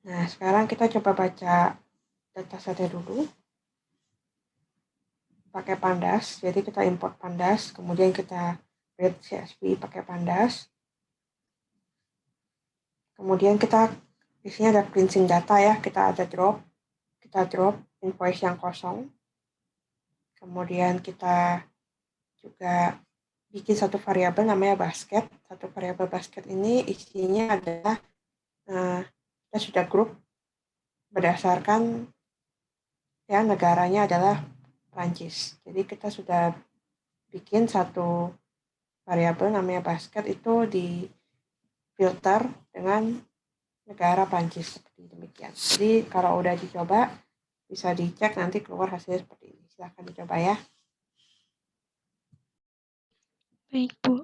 Nah, sekarang kita coba baca datasetnya dulu. Pakai Pandas, jadi kita import Pandas, kemudian kita read CSV pakai Pandas. Kemudian kita di sini ada cleansing data ya, kita drop invoice yang kosong. Kemudian kita juga bikin satu variabel namanya basket. Satu variabel basket ini isinya adalah kita sudah grup berdasarkan ya negaranya adalah Prancis. Jadi kita sudah bikin satu variabel namanya basket itu di filter dengan negara Prancis seperti demikian. Jadi kalau udah dicoba bisa dicek nanti keluar hasilnya seperti ini. Silahkan dicoba ya. Baik, Bu.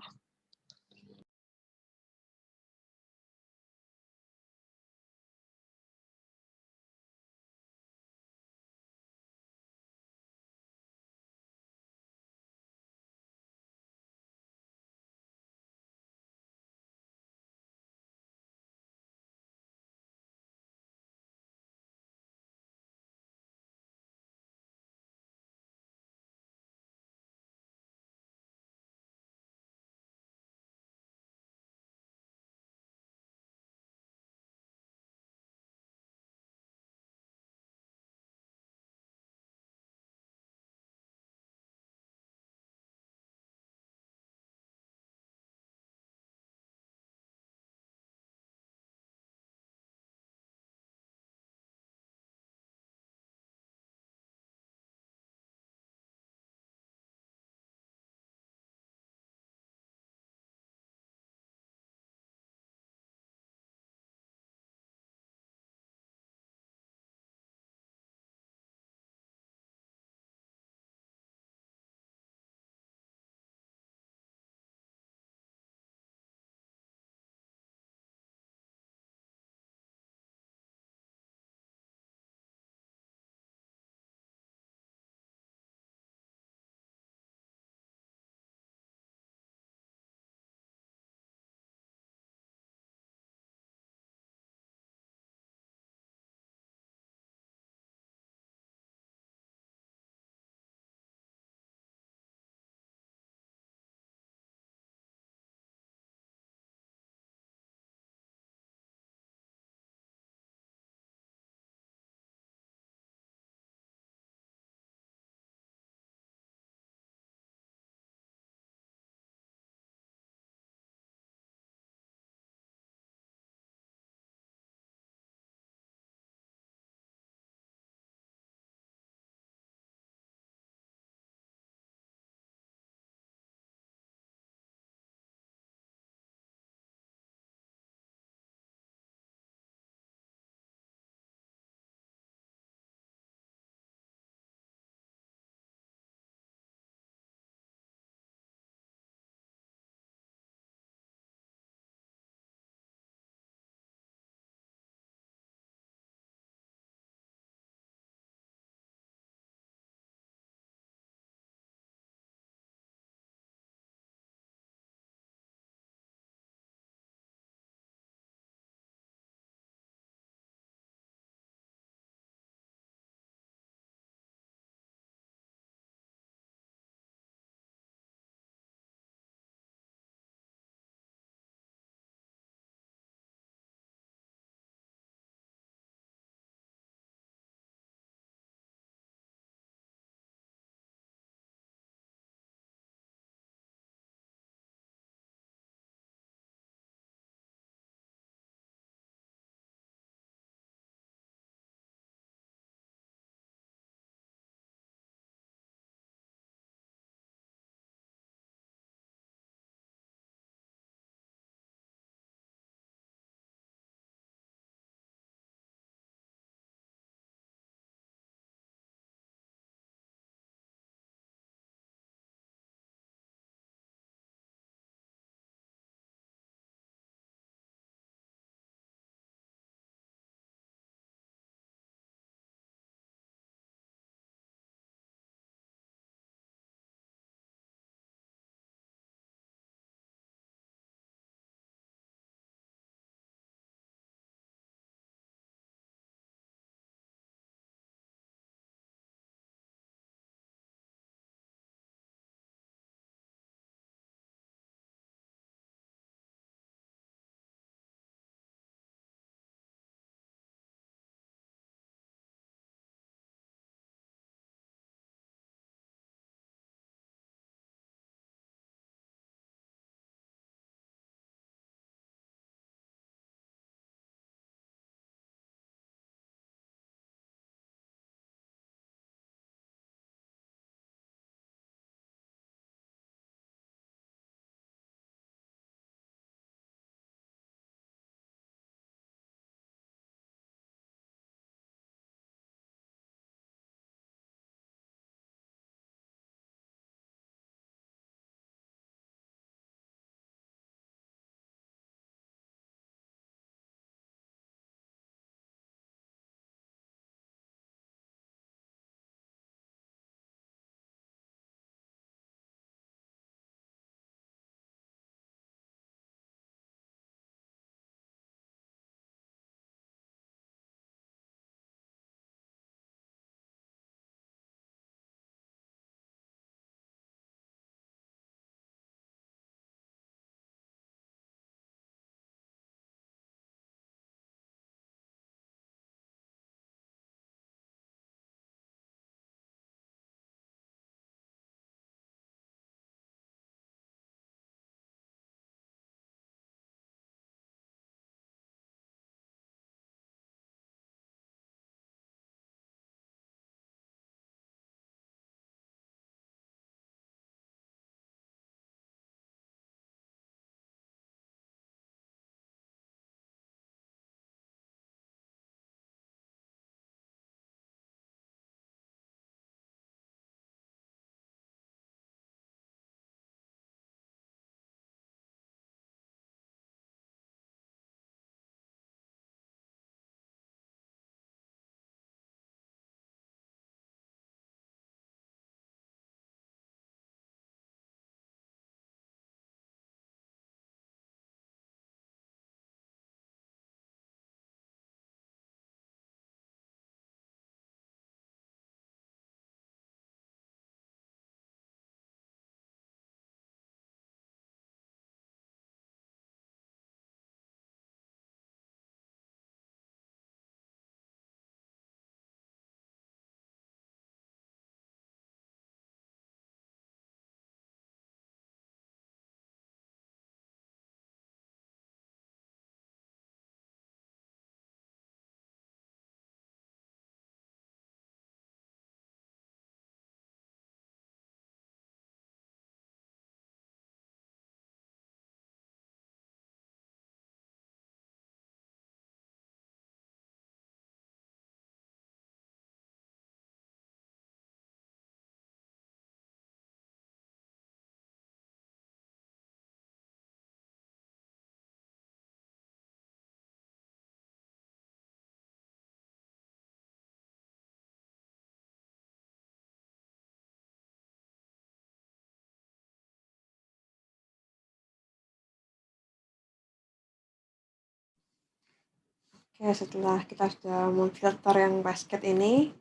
Oke, setelah kita sudah memfilter yang basket ini,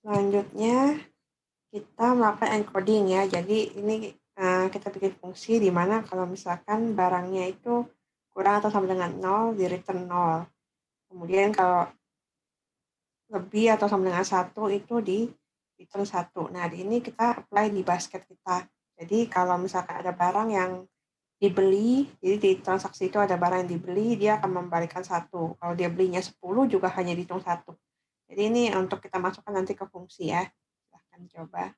selanjutnya kita melakukan encoding ya. Jadi ini kita bikin fungsi di mana kalau misalkan barangnya itu kurang atau sama dengan 0, di return 0. Kemudian kalau lebih atau sama dengan 1 itu di return 1. Nah, di ini kita apply di basket kita. Jadi kalau misalkan ada barang yang dibeli, jadi di transaksi itu ada barang yang dibeli, dia akan membalikan 1. Kalau dia belinya 10 juga hanya dihitung 1. Jadi ini untuk kita masukkan nanti ke fungsi ya. Silahkan coba.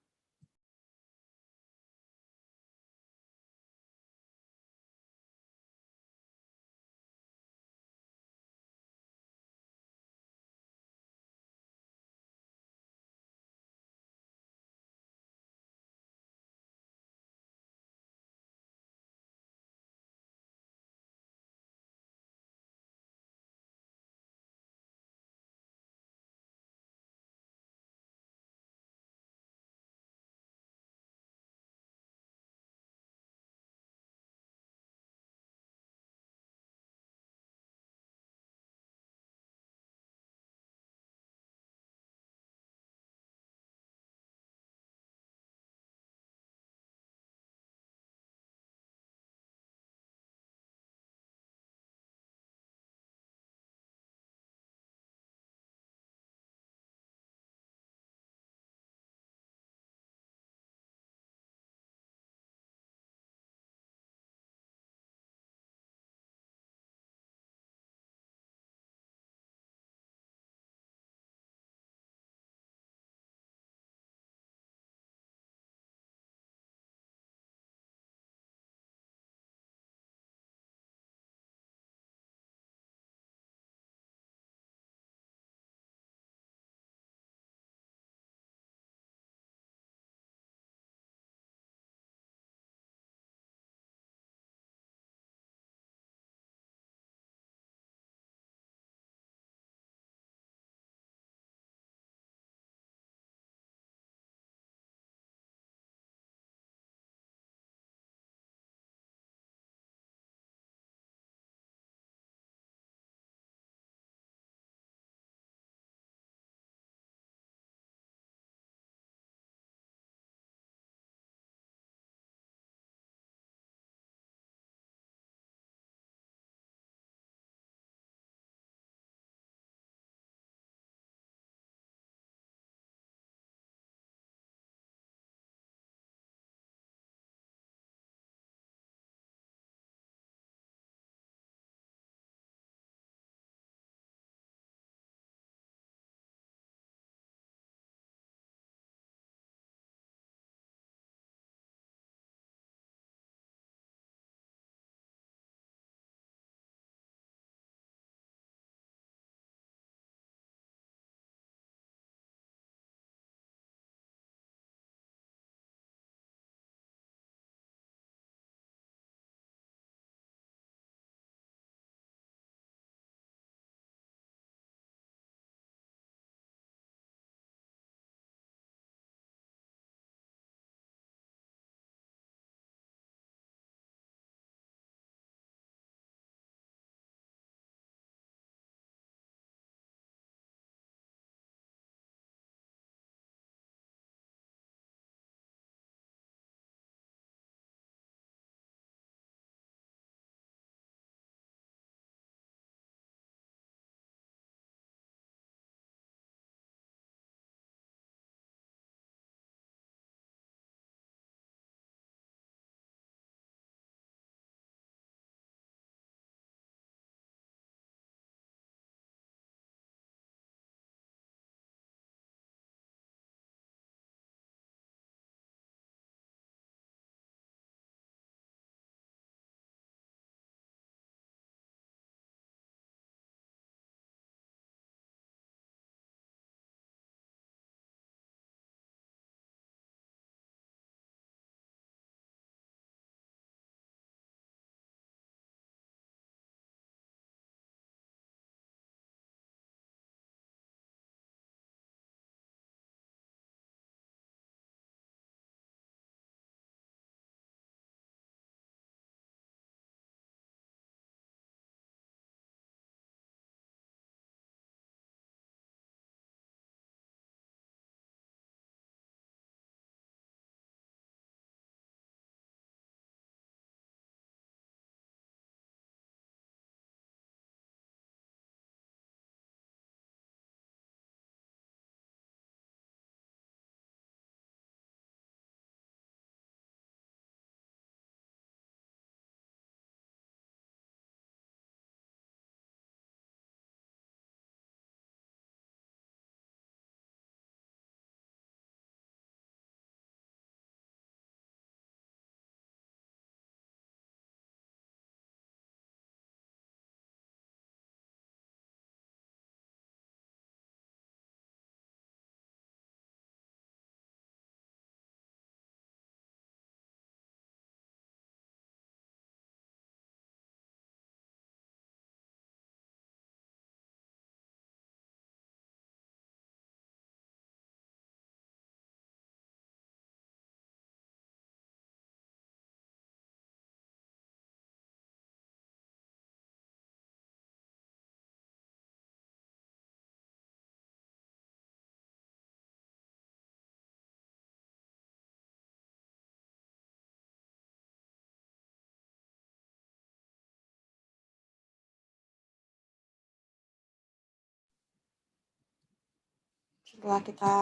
Setelah kita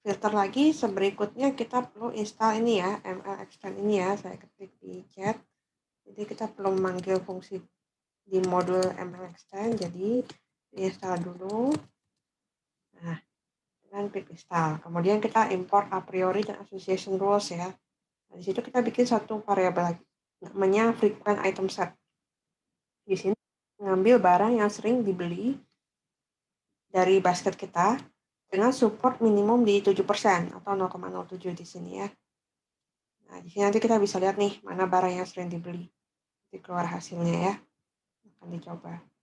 filter lagi, berikutnya kita perlu install ini ya, ML Extend ini ya, saya ketik di chat. Jadi kita perlu memanggil fungsi di modul ML Extend, jadi install dulu. Nah, dengan klik install. Kemudian kita import a priori dan association rules ya. Nah, di situ kita bikin satu variabel lagi, namanya frequent item set. Di sini mengambil barang yang sering dibeli dari basket kita dengan support minimum di 7% atau 0,07 di sini ya. Nah, di sini nanti kita bisa lihat nih mana barang yang sering dibeli. Nanti keluar hasilnya ya. Akan dicoba.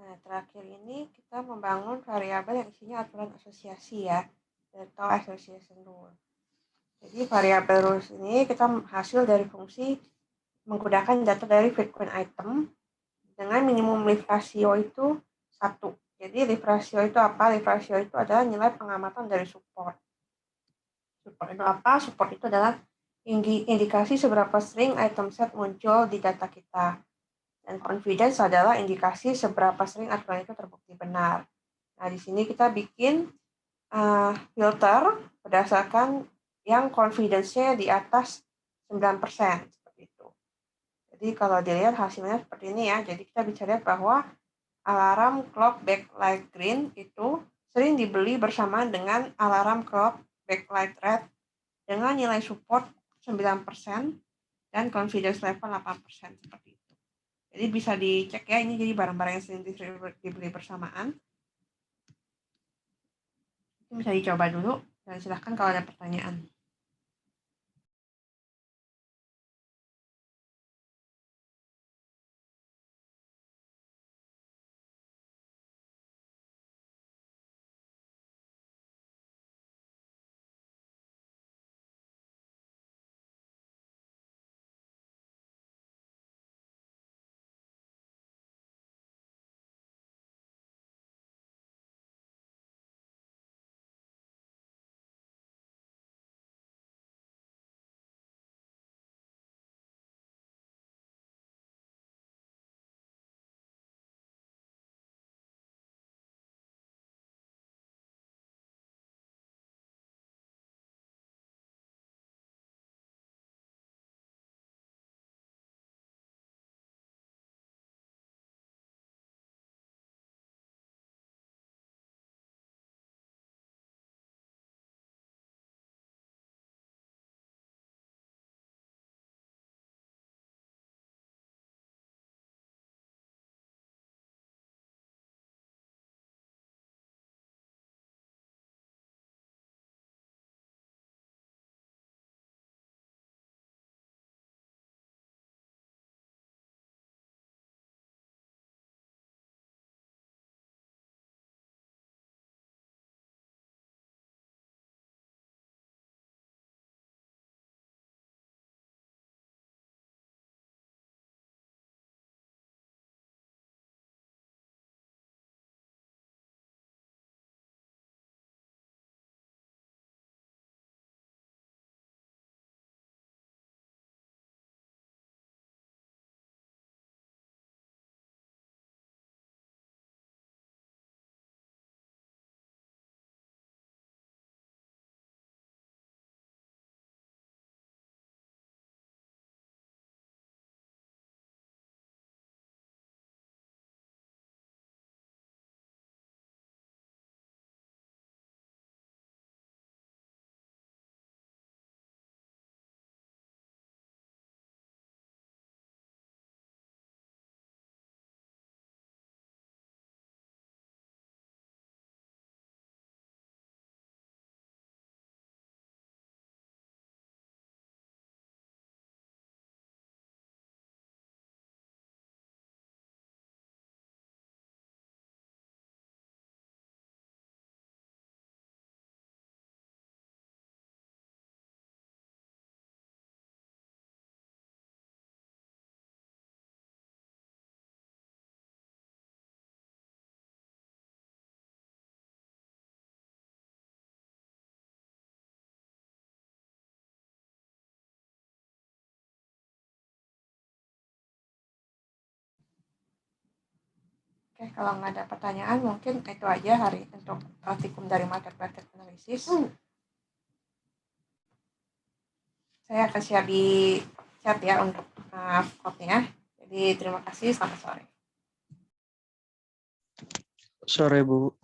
Nah, terakhir ini kita membangun variabel yang isinya aturan asosiasi ya, atau association rule. Jadi variabel rules ini kita hasil dari fungsi menggunakan data dari frequent item dengan minimum lift ratio itu 1. Jadi lift ratio itu apa? Lift ratio itu adalah nilai pengamatan dari support. Support itu apa? Support itu adalah indikasi seberapa sering item set muncul di data kita. Dan confidence adalah indikasi seberapa sering aturan itu terbukti benar. Nah, di sini kita bikin filter berdasarkan yang confidence-nya di atas 9%. Seperti itu. Jadi kalau dilihat hasilnya seperti ini ya. Jadi kita bisa lihat bahwa alarm clock backlight green itu sering dibeli bersamaan dengan alarm clock backlight red dengan nilai support 9% dan confidence level 8%. Seperti itu. Jadi bisa dicek ya, ini jadi barang-barang yang sering dibeli bersamaan. Itu bisa dicoba dulu, dan silahkan kalau ada pertanyaan. Oke, kalau nggak ada pertanyaan, mungkin itu aja hari untuk praktikum dari market analysis. Saya akan siap di chat ya untuk code-nya. Jadi terima kasih, selamat sore. Sore, Bu.